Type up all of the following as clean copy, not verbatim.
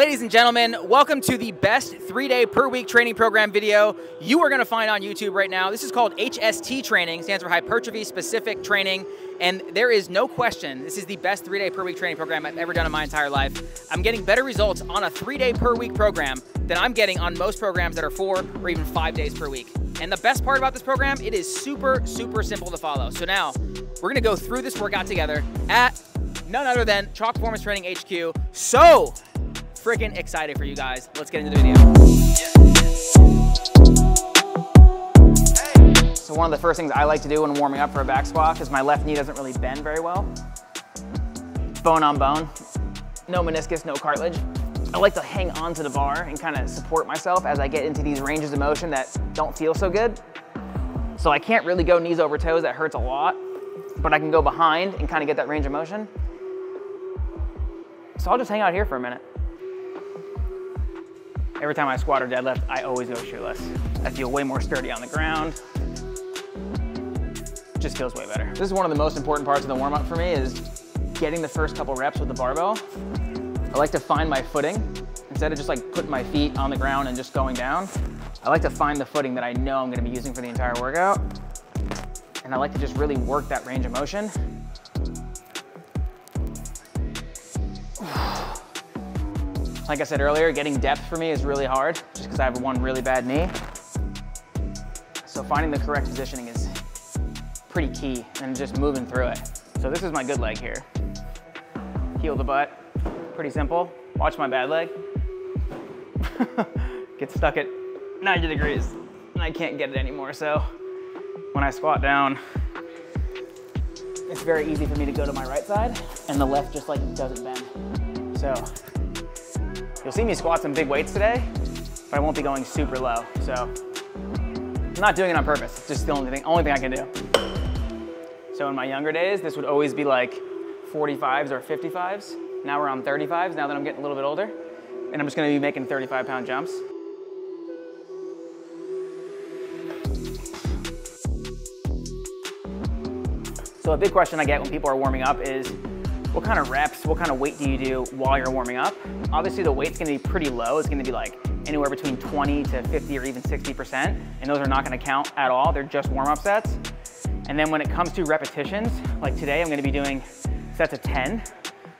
Ladies and gentlemen, welcome to the best 3-day per week training program video you are gonna find on YouTube right now. This is called HST Training, stands for Hypertrophy Specific Training, and there is no question, this is the best 3-day per week training program I've ever done in my entire life. I'm getting better results on a 3-day per week program than I'm getting on most programs that are 4 or even 5 days per week. And the best part about this program, it is super simple to follow. So now, we're gonna go through this workout together at none other than Chalk Performance Training HQ. So freaking excited for you guys. Let's get into the video. So one of the first things I like to do when warming up for a back squat, because my left knee doesn't really bend very well. Bone on bone, no meniscus, no cartilage. I like to hang onto the bar and kind of support myself as I get into these ranges of motion that don't feel so good. So I can't really go knees over toes, that hurts a lot, but I can go behind and kind of get that range of motion. So I'll just hang out here for a minute. Every time I squat or deadlift, I always go shoeless. I feel way more sturdy on the ground. It just feels way better. This is one of the most important parts of the warm-up for me, is getting the first couple reps with the barbell. I like to find my footing. Instead of just like putting my feet on the ground and just going down, I like to find the footing that I know I'm gonna be using for the entire workout. And I like to just really work that range of motion. Like I said earlier, getting depth for me is really hard just because I have one really bad knee. So finding the correct positioning is pretty key and just moving through it. So this is my good leg here. Heel to butt, pretty simple. Watch my bad leg. Get stuck at 90 degrees and I can't get it anymore. So when I squat down, it's very easy for me to go to my right side and the left just like doesn't bend. So you'll see me squat some big weights today, but I won't be going super low. So I'm not doing it on purpose. It's just the only thing I can do. So in my younger days, this would always be like 45s or 55s. Now we're on 35s, now that I'm getting a little bit older. And I'm just gonna be making 35-pound jumps. So a big question I get when people are warming up is, what kind of reps, what kind of weight do you do while you're warming up? Obviously the weight's gonna be pretty low. It's gonna be like anywhere between 20 to 50 or even 60%. And those are not gonna count at all. They're just warm-up sets. And then when it comes to repetitions, like today I'm gonna be doing sets of 10.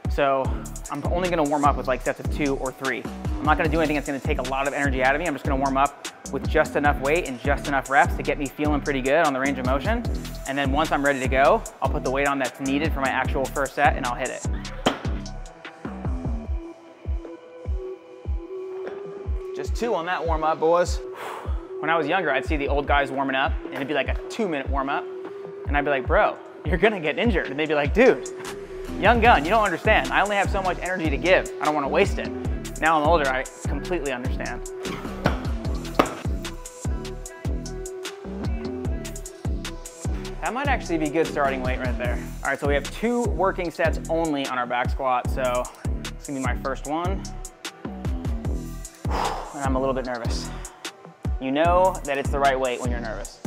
So I'm only gonna warm up with like sets of 2 or 3. I'm not gonna do anything that's gonna take a lot of energy out of me. I'm just gonna warm up with just enough weight and just enough reps to get me feeling pretty good on the range of motion. And then once I'm ready to go, I'll put the weight on that's needed for my actual first set and I'll hit it. Just 2 on that warm up, boys. When I was younger, I'd see the old guys warming up and it'd be like a 2-minute warm up. And I'd be like, bro, you're gonna get injured. And they'd be like, dude, young gun, you don't understand. I only have so much energy to give. I don't wanna waste it. Now I'm older, I completely understand. That might actually be good starting weight right there. All right, so we have 2 working sets only on our back squat. So it's gonna be my first one. And I'm a little bit nervous. You know that it's the right weight when you're nervous.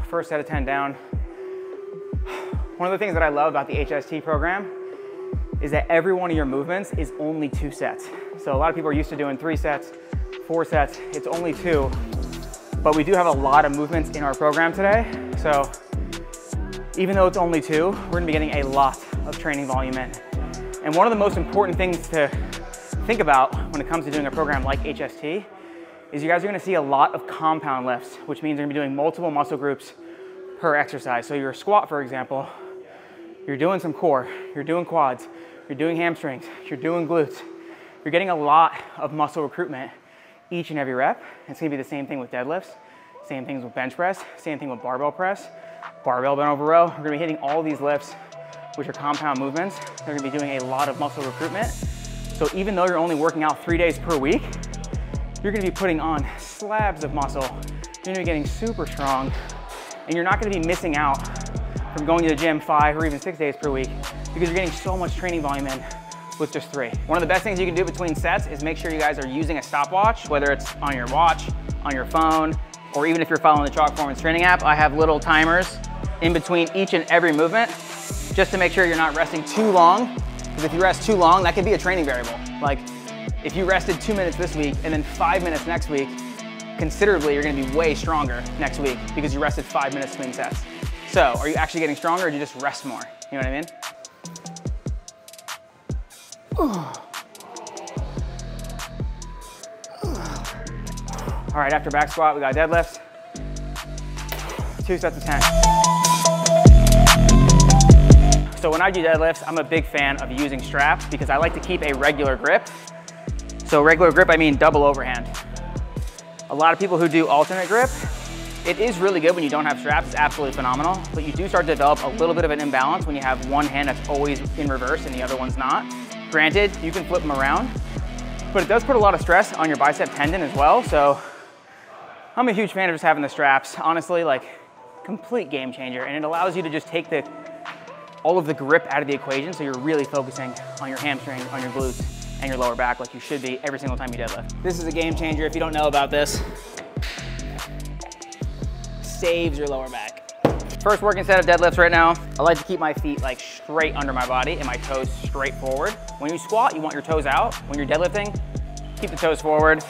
First set of 10 down. One of the things that I love about the HST program is that every one of your movements is only 2 sets. So a lot of people are used to doing 3 sets, 4 sets. It's only 2, but we do have a lot of movements in our program today. So even though it's only 2, we're gonna be getting a lot of training volume in. And one of the most important things to think about when it comes to doing a program like HST is you guys are gonna see a lot of compound lifts, which means you're gonna be doing multiple muscle groups per exercise. So your squat, for example, you're doing some core, you're doing quads, you're doing hamstrings, you're doing glutes. You're getting a lot of muscle recruitment each and every rep. It's gonna be the same thing with deadlifts, same things with bench press, same thing with barbell press, barbell bent over row. We're gonna be hitting all these lifts, which are compound movements. They're gonna be doing a lot of muscle recruitment. So even though you're only working out 3 days per week, you're gonna be putting on slabs of muscle. You're gonna be getting super strong, and you're not gonna be missing out from going to the gym 5 or even 6 days per week because you're getting so much training volume in with just 3. One of the best things you can do between sets is make sure you guys are using a stopwatch, whether it's on your watch, on your phone, or even if you're following the Chalk Performance Training app. I have little timers in between each and every movement, just to make sure you're not resting too long. Because if you rest too long, that could be a training variable. Like if you rested 2 minutes this week and then 5 minutes next week, considerably you're gonna be way stronger next week because you rested 5 minutes between sets. So are you actually getting stronger, or do you just rest more? You know what I mean? All right, after back squat, we got deadlifts. 2 sets of 10. So when I do deadlifts, I'm a big fan of using straps because I like to keep a regular grip. So regular grip, I mean double overhand. A lot of people who do alternate grip, it is really good when you don't have straps. It's absolutely phenomenal, but you do start to develop a little bit of an imbalance when you have one hand that's always in reverse and the other one's not. Granted, you can flip them around, but it does put a lot of stress on your bicep tendon as well. So I'm a huge fan of just having the straps. Honestly, like complete game changer, and it allows you to just take all of the grip out of the equation, so you're really focusing on your hamstring, on your glutes, and your lower back like you should be every single time you deadlift. This is a game changer if you don't know about this. Saves your lower back. First working set of deadlifts right now. I like to keep my feet like straight under my body and my toes straight forward. When you squat, you want your toes out. When you're deadlifting, keep the toes forward.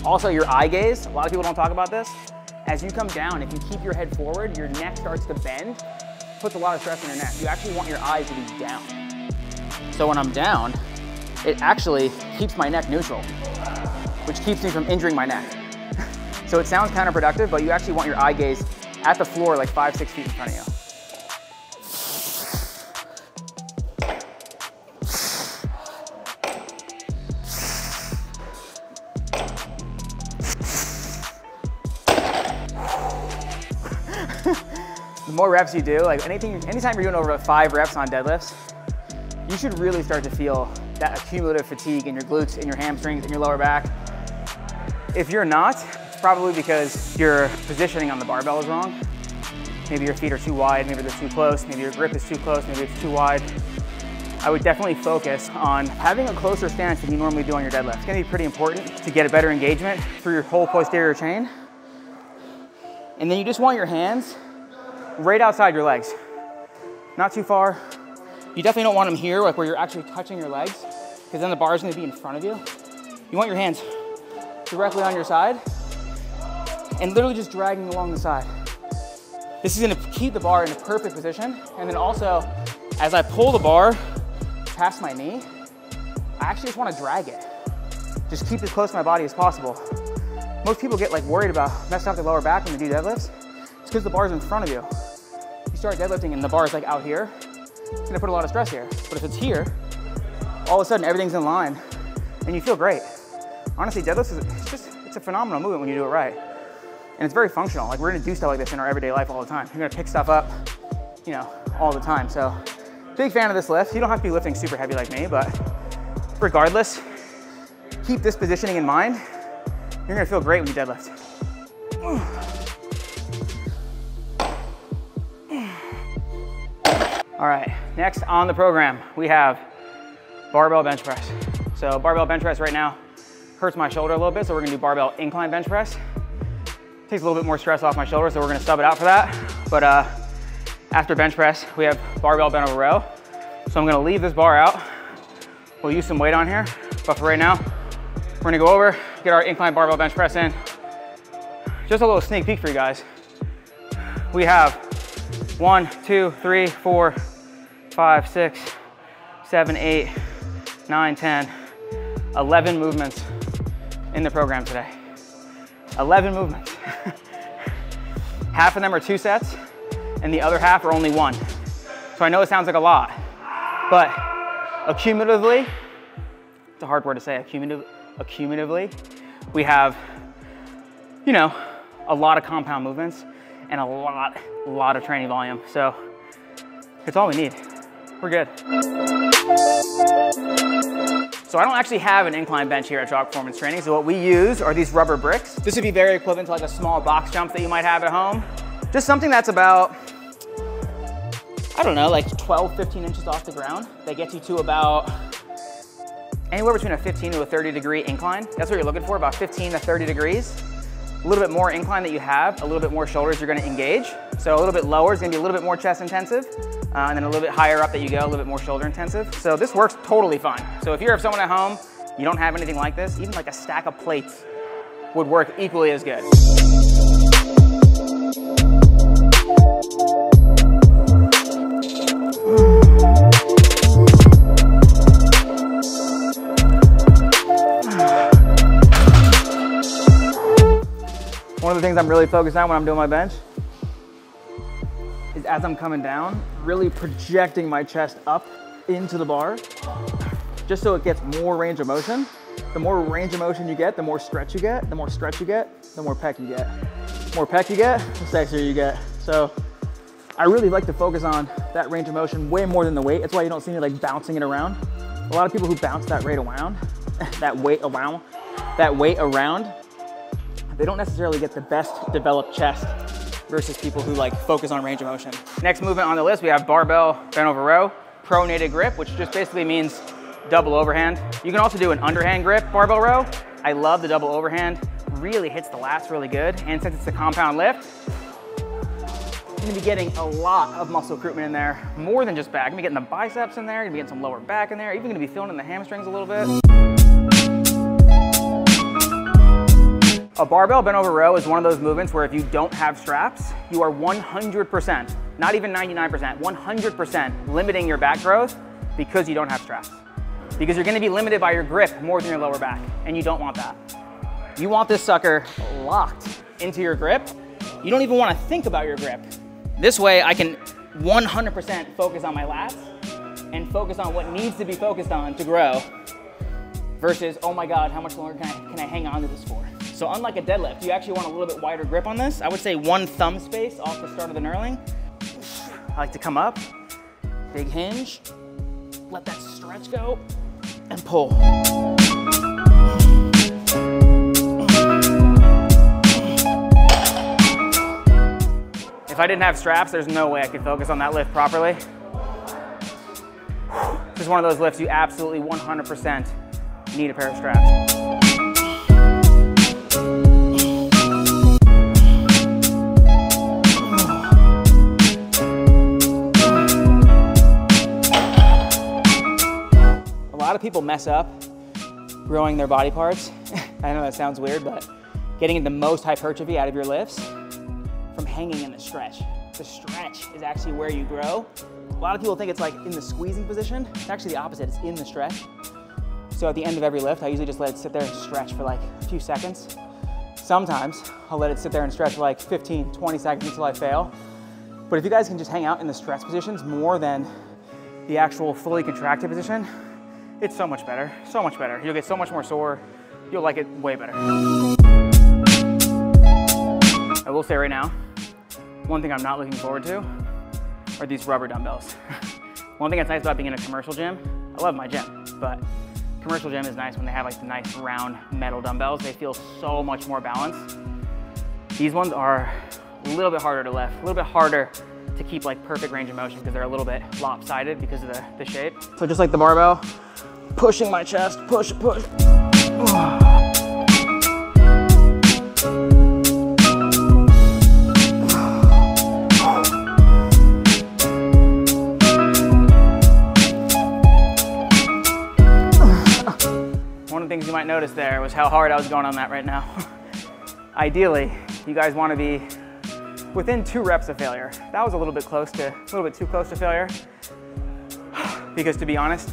Also your eye gaze, a lot of people don't talk about this. As you come down, if you keep your head forward, your neck starts to bend, puts a lot of stress on your neck. You actually want your eyes to be down. So when I'm down, it actually keeps my neck neutral, which keeps me from injuring my neck. So it sounds counterproductive, but you actually want your eye gaze at the floor like 5-6 feet in front of you. The more reps you do, like anytime you're doing over 5 reps on deadlifts, you should really start to feel that accumulative fatigue in your glutes, in your hamstrings, in your lower back. If you're not, it's probably because your positioning on the barbell is wrong. Maybe your feet are too wide, maybe they're too close, maybe your grip is too close, maybe it's too wide. I would definitely focus on having a closer stance than you normally do on your deadlift. It's gonna be pretty important to get a better engagement through your whole posterior chain. And then you just want your hands right outside your legs. Not too far. You definitely don't want them here, like where you're actually touching your legs, because then the bar is gonna be in front of you. You want your hands directly on your side and literally just dragging along the side. This is gonna keep the bar in a perfect position. And then also, as I pull the bar past my knee, I actually just wanna drag it. Just keep it as close to my body as possible. Most people get like worried about messing up their lower back when they do deadlifts. It's because the bar's in front of you. You start deadlifting and the bar is like out here, it's gonna put a lot of stress here. But if it's here, all of a sudden everything's in line and you feel great. Honestly, deadlifts it's a phenomenal movement when you do it right. And it's very functional. Like we're gonna do stuff like this in our everyday life all the time. You're gonna pick stuff up, you know, all the time. So big fan of this lift. You don't have to be lifting super heavy like me, but regardless, keep this positioning in mind. You're gonna feel great when you deadlift. All right, next on the program, we have barbell bench press. So barbell bench press right now hurts my shoulder a little bit, so we're gonna do barbell incline bench press. Takes a little bit more stress off my shoulder, so we're gonna sub it out for that. But after bench press, we have barbell bent over row. So I'm gonna leave this bar out. We'll use some weight on here, but for right now, we're gonna go over, get our incline barbell bench press in. Just a little sneak peek for you guys. We have 1, 2, 3, 4, 5, 6, 7, 8, 9, 10, 11 movements in the program today. 11 movements. Half of them are 2 sets and the other half are only 1. So I know it sounds like a lot, but accumulatively, it's a hard word to say, accumulatively, we have, you know, a lot of compound movements and a lot of training volume. So it's all we need. We're good. So I don't actually have an incline bench here at Chalk Performance Training. So what we use are these rubber bricks. This would be very equivalent to like a small box jump that you might have at home. Just something that's about, I don't know, like 12, 15 inches off the ground. That gets you to about anywhere between a 15 to a 30 degree incline. That's what you're looking for, about 15 to 30 degrees. A little bit more incline that you have, a little bit more shoulders you're gonna engage. So a little bit lower is gonna be a little bit more chest intensive, and then a little bit higher up that you go, a little bit more shoulder intensive. So this works totally fine. So if you're someone at home, you don't have anything like this, even like a stack of plates would work equally as good. One of the things I'm really focused on when I'm doing my bench is as I'm coming down, really projecting my chest up into the bar, just so it gets more range of motion. The more range of motion you get, the more stretch you get. The more stretch you get, the more pec you get. The more pec you get, the sexier you get. So I really like to focus on that range of motion way more than the weight. That's why you don't see me like bouncing it around. A lot of people who bounce that weight around, they don't necessarily get the best developed chest versus people who like focus on range of motion. Next movement on the list, we have barbell bent over row, pronated grip, which just basically means double overhand. You can also do an underhand grip barbell row. I love the double overhand, really hits the lats really good. And since it's a compound lift, you're gonna be getting a lot of muscle recruitment in there, more than just back. You're gonna be getting the biceps in there, you're gonna be getting some lower back in there, even gonna be feeling in the hamstrings a little bit. A barbell bent over row is one of those movements where if you don't have straps, you are 100%, not even 99%, 100% limiting your back growth because you don't have straps. Because you're gonna be limited by your grip more than your lower back, and you don't want that. You want this sucker locked into your grip. You don't even wanna think about your grip. This way I can 100% focus on my lats and focus on what needs to be focused on to grow versus, oh my God, how much longer can I hang on to this for? So unlike a deadlift, you actually want a little bit wider grip on this. I would say 1 thumb space off the start of the knurling. I like to come up, big hinge, let that stretch go, and pull. If I didn't have straps, there's no way I could focus on that lift properly. This is one of those lifts you absolutely 100% need a pair of straps. A lot of people mess up growing their body parts. I know that sounds weird, but getting the most hypertrophy out of your lifts from hanging in the stretch. The stretch is actually where you grow. A lot of people think it's like in the squeezing position. It's actually the opposite, it's in the stretch. So at the end of every lift, I usually just let it sit there and stretch for like a few seconds. Sometimes I'll let it sit there and stretch for like 15, 20 seconds until I fail. But if you guys can just hang out in the stretch positions more than the actual fully contracted position, it's so much better, so much better. You'll get so much more sore. You'll like it way better. I will say right now, one thing I'm not looking forward to are these rubber dumbbells. One thing that's nice about being in a commercial gym, I love my gym, but commercial gym is nice when they have like the nice round metal dumbbells. They feel so much more balanced. These ones are a little bit harder to lift, a little bit harder to keep like perfect range of motion because they're a little bit lopsided because of the shape. So just like the barbell, pushing my chest, push, push. One of the things you might notice there was how hard I was going on that right now. Ideally, you guys want to be within 2 reps of failure. That was a little bit too close to failure. Because to be honest,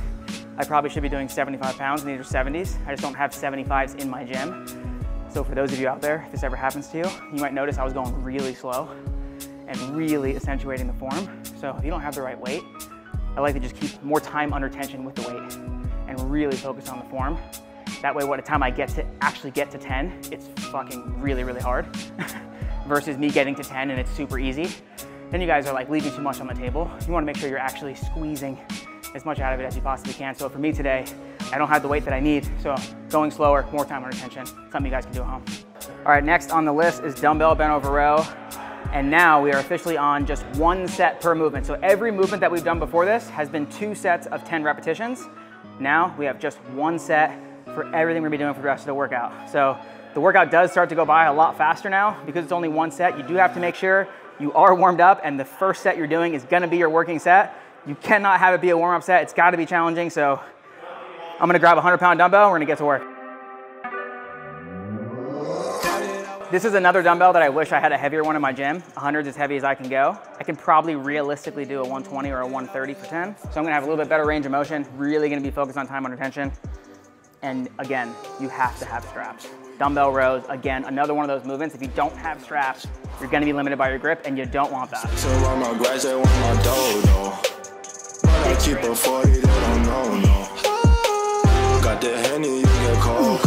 I probably should be doing 75 pounds, and these are 70s. I just don't have 75s in my gym. So for those of you out there, if this ever happens to you, you might notice I was going really slow and really accentuating the form. So if you don't have the right weight, I like to just keep more time under tension with the weight and really focus on the form. That way, by the time I actually get to 10, it's fucking really, really hard. Versus me getting to 10 and it's super easy. Then you guys are like leaving too much on the table. You wanna make sure you're actually squeezing as much out of it as you possibly can. So for me today, I don't have the weight that I need. So going slower, more time under tension, something you guys can do at home. All right, next on the list is dumbbell bent over row. And now we are officially on just 1 set per movement. So every movement that we've done before this has been 2 sets of 10 repetitions. Now we have just one set for everything we're gonna be doing for the rest of the workout. So the workout does start to go by a lot faster now because it's only one set. You do have to make sure you are warmed up and the first set you're doing is gonna be your working set. You cannot have it be a warm-up set. It's gotta be challenging. So I'm gonna grab a 100-pound dumbbell, we're gonna get to work. This is another dumbbell that I wish I had a heavier one in my gym. 100's as heavy as I can go. I can probably realistically do a 120 or a 130 for 10. So I'm gonna have a little bit better range of motion, really gonna be focused on time under tension. And again, you have to have straps. Dumbbell rows, again, another one of those movements. If you don't have straps, you're gonna be limited by your grip and you don't want that. So my graduate want my dough, I keep a 40, they don't know. Got the Henny, you get cold.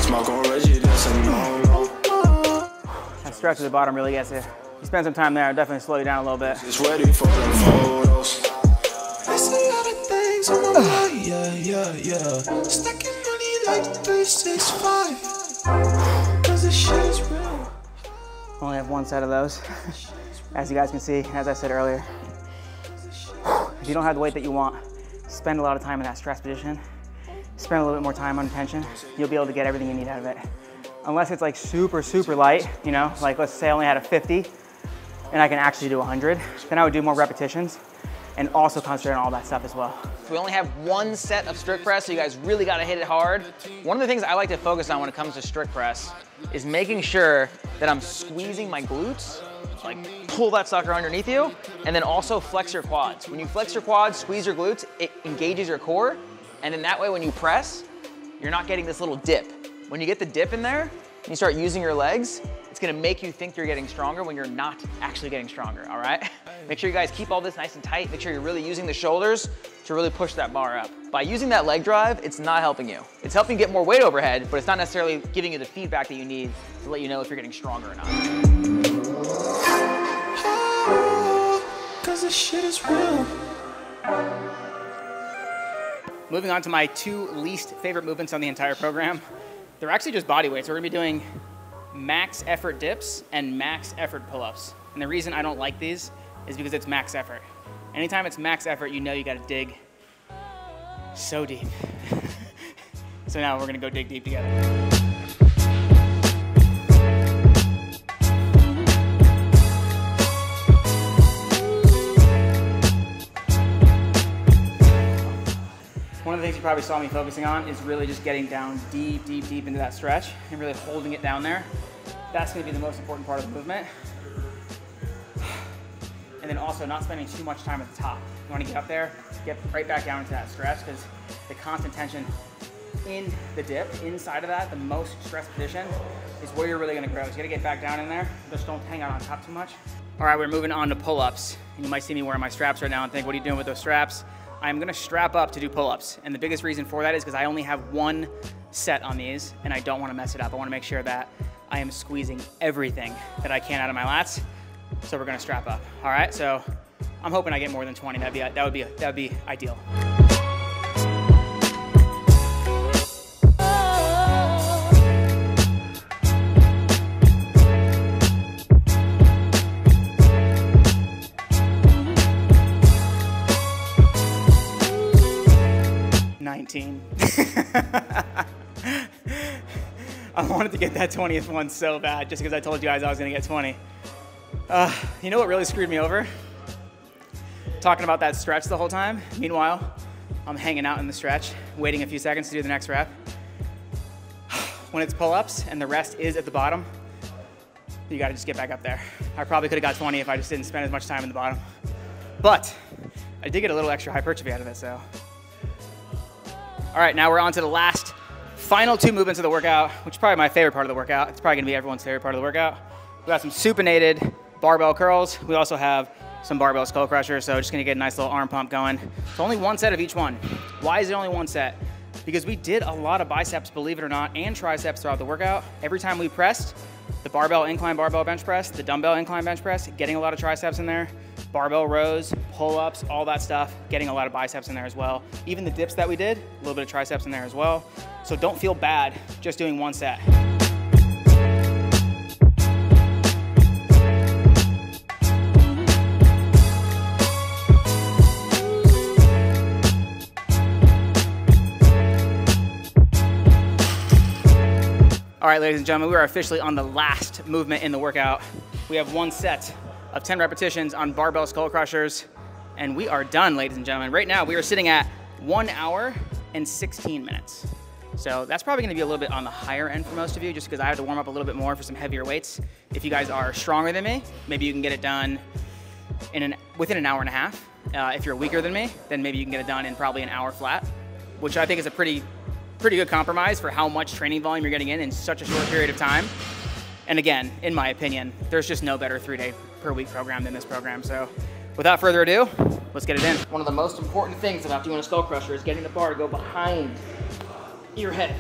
Smoke on Reggie, that's a no. That stretch at the bottom really gets you. You spend some time there, I'll definitely slow you down a little bit. Just ready for the photos. I see other things on my mind, yeah. Stacking money like 365. Cause the shit is real. Only have one set of those. As you guys can see, as I said earlier. If you don't have the weight that you want, spend a lot of time in that stress position. Spend a little bit more time on tension. You'll be able to get everything you need out of it. Unless it's like super, super light, you know, like let's say I only had a 50 and I can actually do 100, then I would do more repetitions and also concentrate on all that stuff as well. We only have one set of strict press, so you guys really gotta hit it hard. One of the things I like to focus on when it comes to strict press is making sure that I'm squeezing my glutes, like pull that sucker underneath you, and then also flex your quads. When you flex your quads, squeeze your glutes, it engages your core, and then that way when you press, you're not getting this little dip. When you get the dip in there, and you start using your legs, it's gonna make you think you're getting stronger when you're not actually getting stronger, all right? Make sure you guys keep all this nice and tight. Make sure you're really using the shoulders to really push that bar up. By using that leg drive, it's not helping you. It's helping you get more weight overhead, but it's not necessarily giving you the feedback that you need to let you know if you're getting stronger or not. Cause this shit is real. Moving on to my two least favorite movements on the entire program. They're actually just body weights. We're gonna be doing max effort dips and max effort pull-ups. And the reason I don't like these is because it's max effort. Anytime it's max effort, you know you gotta dig so deep. So now we're gonna go dig deep together. One of the things you probably saw me focusing on is really just getting down deep, deep, deep into that stretch and really holding it down there. That's gonna be the most important part of the movement. And then also not spending too much time at the top. You wanna get up there, get right back down into that stretch because the constant tension in the dip, inside of that, the most stressed position is where you're really gonna grow. So you gotta get back down in there. Just don't hang out on top too much. All right, we're moving on to pull-ups. And you might see me wearing my straps right now and think, what are you doing with those straps? I'm gonna strap up to do pull-ups. And the biggest reason for that is because I only have one set on these and I don't wanna mess it up. I wanna make sure that I am squeezing everything that I can out of my lats. So we're gonna strap up. All right, so I'm hoping I get more than 20. That would be ideal. I wanted to get that 20th one so bad just because I told you guys I was gonna get 20. You know what really screwed me over? Talking about that stretch the whole time. Meanwhile, I'm hanging out in the stretch, waiting a few seconds to do the next rep. When it's pull-ups and the rest is at the bottom, you gotta just get back up there. I probably could have got 20 if I just didn't spend as much time in the bottom. But I did get a little extra hypertrophy out of it, so. All right, now we're on to the last, final two movements of the workout, which is probably my favorite part of the workout. It's probably gonna be everyone's favorite part of the workout. We got some supinated barbell curls. We also have some barbell skull crushers, so just gonna get a nice little arm pump going. It's only one set of each one. Why is it only one set? Because we did a lot of biceps, believe it or not, and triceps throughout the workout. Every time we pressed, the barbell incline barbell bench press, the dumbbell incline bench press, getting a lot of triceps in there, barbell rows, pull-ups, all that stuff, getting a lot of biceps in there as well. Even the dips that we did, a little bit of triceps in there as well. So don't feel bad just doing one set. All right, ladies and gentlemen, we are officially on the last movement in the workout. We have one set of 10 repetitions on barbell skull crushers, and we are done, ladies and gentlemen. Right now, we are sitting at 1 hour and 16 minutes. So that's probably gonna be a little bit on the higher end for most of you, just because I have to warm up a little bit more for some heavier weights. If you guys are stronger than me, maybe you can get it done within an hour and a half. If you're weaker than me, then maybe you can get it done in probably an hour flat, which I think is a pretty good compromise for how much training volume you're getting in such a short period of time. And again, in my opinion, there's just no better 3-day per week program than this program. So without further ado, let's get it in. One of the most important things about doing a skull crusher is getting the bar to go behind your head.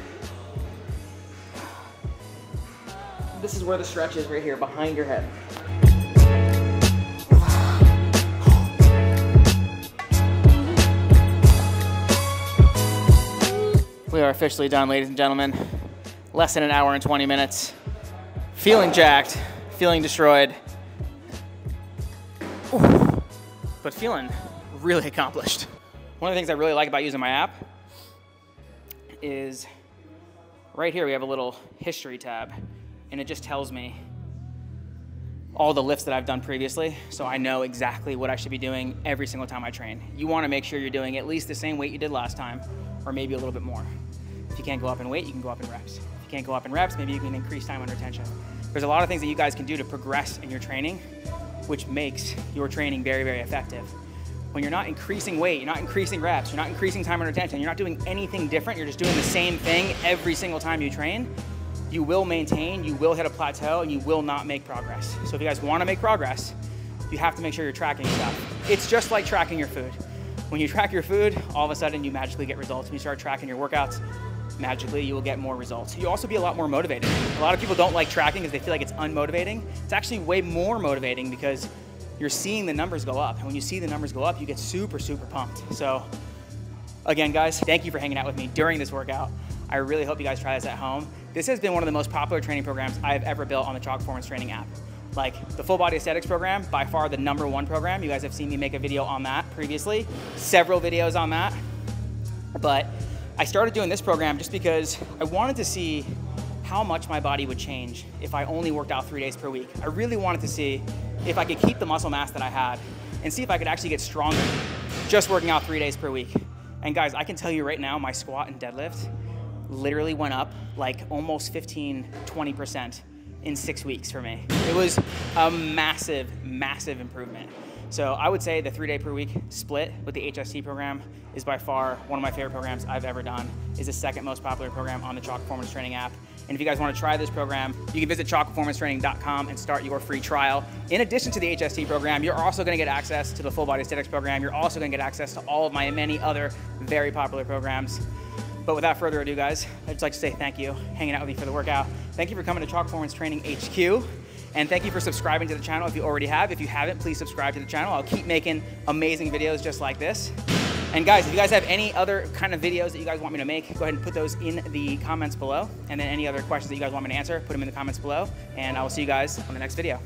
This is where the stretch is, right here, behind your head. We are officially done, ladies and gentlemen. Less than an hour and 20 minutes. Feeling jacked, feeling destroyed, but feeling really accomplished. One of the things I really like about using my app is right here we have a little history tab, and it just tells me all the lifts that I've done previously, so I know exactly what I should be doing every single time I train. You want to make sure you're doing at least the same weight you did last time, or maybe a little bit more. If you can't go up in weight, you can go up in reps. If you can't go up in reps, maybe you can increase time under tension. There's a lot of things that you guys can do to progress in your training, which makes your training very, very effective. When you're not increasing weight, you're not increasing reps, you're not increasing time under tension, you're not doing anything different, you're just doing the same thing every single time you train, you will maintain, you will hit a plateau, and you will not make progress. So if you guys want to make progress, you have to make sure you're tracking stuff. It's just like tracking your food. When you track your food, all of a sudden you magically get results. When you start tracking your workouts, magically you will get more results. You'll also be a lot more motivated. A lot of people don't like tracking because they feel like it's unmotivating. It's actually way more motivating because you're seeing the numbers go up. And when you see the numbers go up, you get super, super pumped. So again, guys, thank you for hanging out with me during this workout. I really hope you guys try this at home. This has been one of the most popular training programs I've ever built on the Chalk Performance Training app. Like the Full Body Aesthetics program, by far the #1 program. You guys have seen me make a video on that previously, several videos on that. But I started doing this program just because I wanted to see how much my body would change if I only worked out 3 days per week. I really wanted to see if I could keep the muscle mass that I had and see if I could actually get stronger just working out 3 days per week. And guys, I can tell you right now, my squat and deadlift literally went up like almost 15–20% in 6 weeks for me. It was a massive, massive improvement. So I would say the 3-day per week split with the HST program is by far one of my favorite programs I've ever done. It's the second most popular program on the Chalk Performance Training app. And if you guys want to try this program, you can visit chalkperformancetraining.com and start your free trial. In addition to the HST program, you're also going to get access to the Full Body Aesthetics program. You're also going to get access to all of my many other very popular programs. But without further ado, guys, I'd just like to say thank you, hanging out with me for the workout. Thank you for coming to Chalk Performance Training HQ. And thank you for subscribing to the channel if you already have. If you haven't, please subscribe to the channel. I'll keep making amazing videos just like this. And guys, if you guys have any other kind of videos that you guys want me to make, go ahead and put those in the comments below. And then any other questions that you guys want me to answer, put them in the comments below. And I will see you guys on the next video.